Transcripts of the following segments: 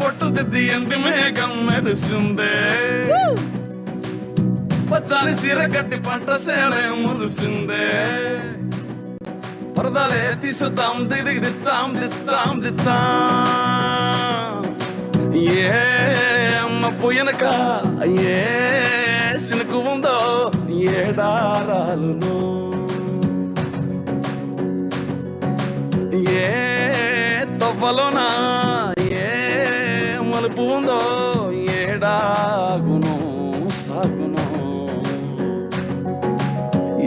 బొట్టు దిద్ది ఎండి మేఘం మెరిసిందే పచ్చాని సీర కట్టి పంట సేనే మురిసిందే పరదాలే తీసుతాం దిగి దిత్తాం దిత్తాం దిత్తాం ఏ అమ్మ పోయనక ఏ సినుకు ఉందో ఏడారాలును ఏ తవ్వలోనా ఏ మలుపు ఉందో ఏడాగును సాగును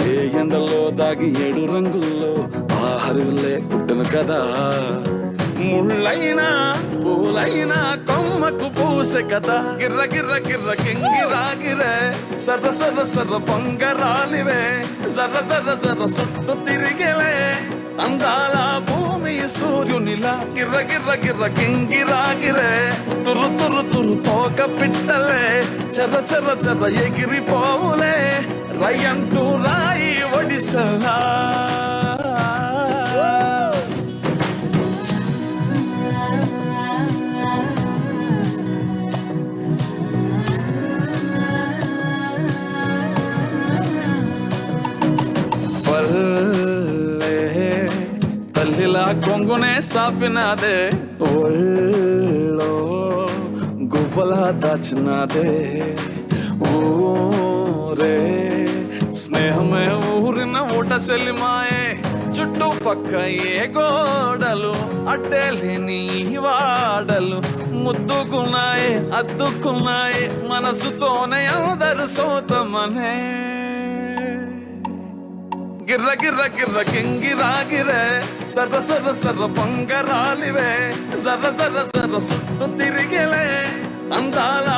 ఏ ఎండలో దాగి 7 రంగుల్లో ఆ హరువులే పుట్టను కదా ముళ్ళైనా పూలైనా కొమ్మకు పూసే కదా గిర్ర గిర్ర గిర్ర కింగిరాగిరే సర్ర సర్ర సర్ర పొంగరాలివే జర్ర జర్ర జర్ర చుట్టూ తిరిగేలే అందాల భూమి సూర్యునిలా గిర్ర గిర్ర గిర్ర కింగిరాగిరే తురు తురు తురు తోక పిట్టలే చెర్ర చెర్ర చెర్ర ఎగిరిపోవులే రయ్యంటూ రాయి ఒడిసలా తల్లిలా కొంగునే సాపినాదే ఒళ్ళో గువ్వలా దాచినాదే ఊరే స్నేహమే ఊరిన ఊట సెలిమాయే చుట్టుపక్క ఏ గోడలు అడ్డే లేని వాడలు ముద్దుకున్నాయి అద్దుకున్నాయి మనసుతోనే అందరు సోతమనే గిర్ర గిర్ర గిర్ర కింగిరాగిరే సర్ర సర్ర సర్ర పొంగరాలివే జర్ర జర్ర జర్ర చుట్టూ తిరిగేలే అందాల